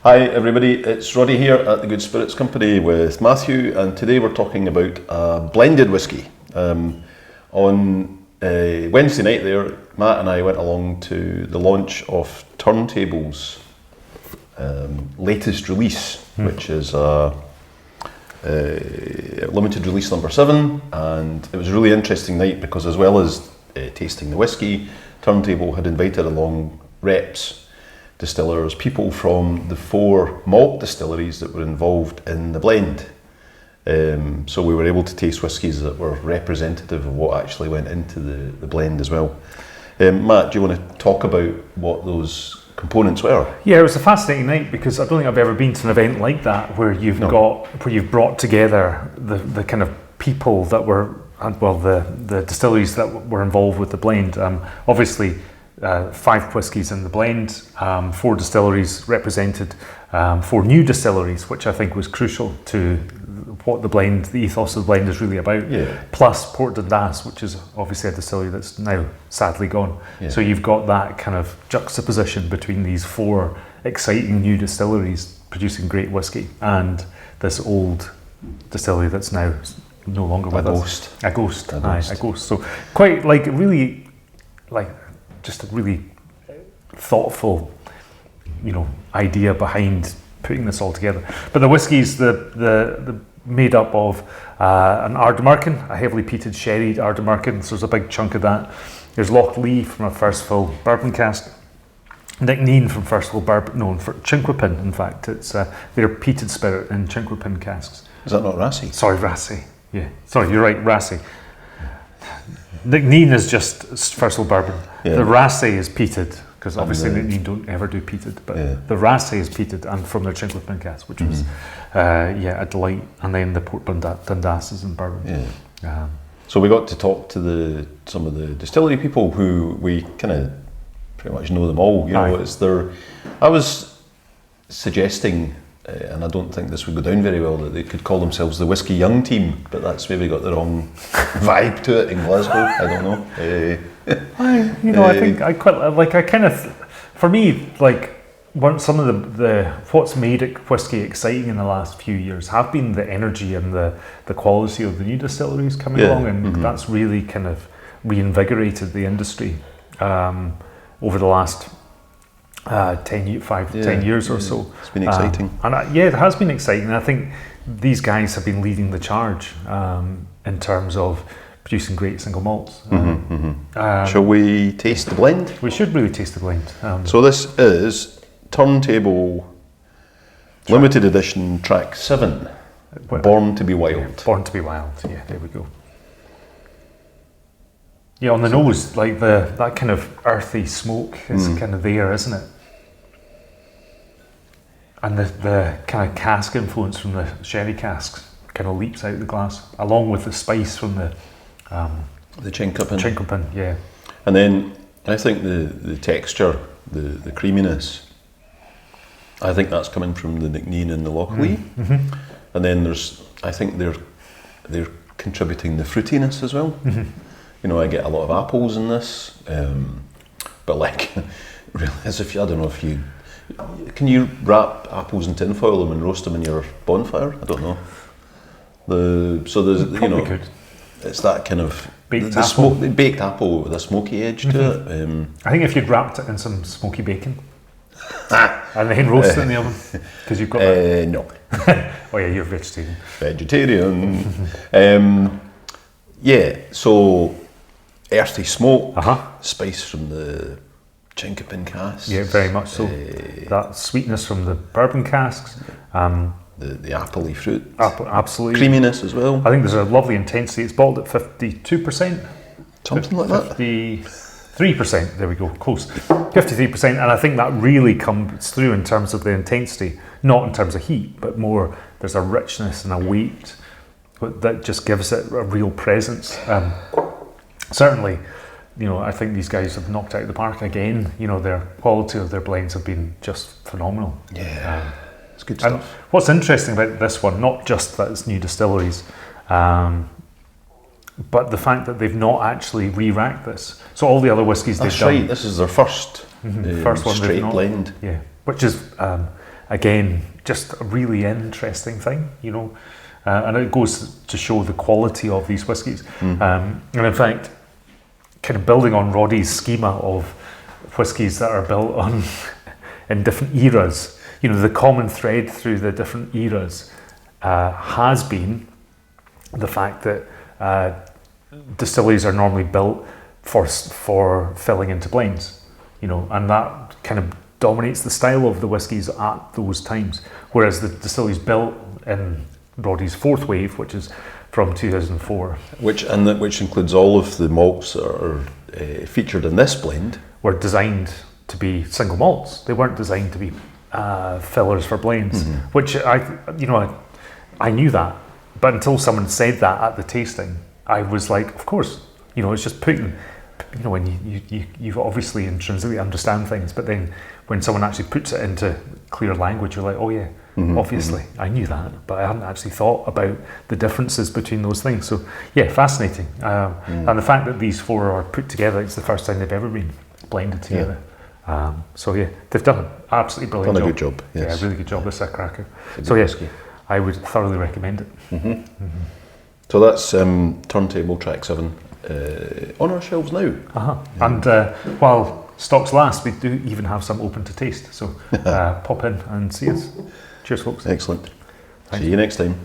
Hi everybody, it's Roddy here at the Good Spirits Company with Matthew, and today we're talking about blended whiskey. On Wednesday night there, Matt and I went along to the launch of Turntable's latest release, which is limited release number 7, and it was a really interesting night because as well as tasting the whiskey, Turntable had invited along reps, distillers, people from the 4 malt distilleries that were involved in the blend. So we were able to taste whiskies that were representative of what actually went into the blend as well. Matt, do you want to talk about what those components were? Yeah, it was a fascinating night because I don't think I've ever been to an event like that where you've brought together the kind of people that were, well, the distilleries that were involved with the blend. Obviously, 5 whiskies in the blend, 4 distilleries represented, 4 new distilleries, which I think was crucial to what the blend, the ethos of the blend is really about. Yeah. Plus Port Dundas, which is obviously a distillery that's now sadly gone. Yeah. So you've got that kind of juxtaposition between these 4 exciting new distilleries producing great whiskey and this old distillery that's now no longer with us. A ghost. So quite like really like just a really thoughtful, idea behind putting this all together. But the whiskies, the made up of an Ardnamurchan, a heavily peated sherried Ardnamurchan. So there's a big chunk of that. There's Lochlea from a first fill bourbon cask. NC'Nean from first fill bourbon, known for Chinkapin. In fact, it's their peated spirit in Chinkapin casks. Is that not Raasay? Sorry, Raasay. Yeah, sorry, you're right, Raasay. NC'Nean is just first fill bourbon. Yeah. The Raasay is peated, because obviously NC'Nean don't ever do peated, but the Raasay is peated and from their Chinkapin cask, which was a delight. And then the Port Dundas is in bourbon. Yeah. So we got to talk to some of the distillery people who we kind of pretty much know them all. I was suggesting, and I don't think this would go down very well, that they could call themselves the Whiskey Young Team, but that's maybe got the wrong vibe to it in Glasgow. I don't know. I think I quite like. I kind of, for me, like some of the what's made whiskey exciting in the last few years have been the energy and the quality of the new distilleries coming along, and that's really kind of reinvigorated the industry over the last 10 years or so. It's been exciting. It has been exciting. I think these guys have been leading the charge in terms of producing great single malts. Shall we taste the blend? We should really taste the blend. So this is Turntable Limited Edition Track 7, Born to be Wild. Born to be Wild, yeah, there we go. Yeah, on the nose, like that kind of earthy smoke is kind of there, isn't it? And the kind of cask influence from the sherry casks kind of leaps out the glass, along with the spice from the Chinkapin. Chinkapin, yeah. And then I think the texture, the creaminess, I think that's coming from the NC'Nean and the Lochlea. And then I think they're contributing the fruitiness as well. I get a lot of apples in this, but like, really, I don't know if you can you wrap apples in tinfoil them and roast them in your bonfire? I don't know. Could. It's that kind of baked apple. Baked apple with a smoky edge to it. I think if you'd wrapped it in some smoky bacon and then roasted it in the oven, because you've got that. No. Oh yeah, you're vegetarian. So earthy smoke, spice from the Chinkapin cask. Yeah, very much so. That sweetness from the bourbon casks. The appley fruit. Absolutely. Creaminess as well. I think there's a lovely intensity. It's bottled at 52%. Something like that. 53%, there we go, close. 53%, and I think that really comes through in terms of the intensity, not in terms of heat, but more there's a richness and a weight that just gives it a real presence. Certainly, I think these guys have knocked out of the park again. Their quality of their blends have been just phenomenal. Yeah, it's good stuff. And what's interesting about this one, not just that it's new distilleries, but the fact that they've not actually re-racked this. So all the other whiskies they've done. That's right, this is their first first one straight blend. Yeah, which is again, just a really interesting thing, you know. And it goes to show the quality of these whiskies. And in fact, kind of building on Roddy's schema of whiskies that are built on in different eras, you know, the common thread through the different eras has been the fact that distilleries are normally built for filling into blends, you know, and that kind of dominates the style of the whiskies at those times. Whereas the distilleries built in Roddy's fourth wave, which is from 2004, which includes all of the malts that are featured in this blend, were designed to be single malts. They weren't designed to be fillers for blends, which I knew that, but until someone said that at the tasting, I was like, of course, you know, it's just putting, you know, when you obviously intrinsically understand things, but then when someone actually puts it into clear language, you're like, oh yeah, obviously, I knew that, but I hadn't actually thought about the differences between those things. So yeah, fascinating. And the fact that these four are put together, it's the first time they've ever been blended together. So yeah, they've done an absolutely brilliant job. Good job. Yes. Yeah, really good job. This is a cracker. So yes, I would thoroughly recommend it. So that's Turntable Track 7 on our shelves now. And while stocks last, we do even have some open to taste. So pop in and see us. Cheers, folks. Excellent. Thanks. See you next time.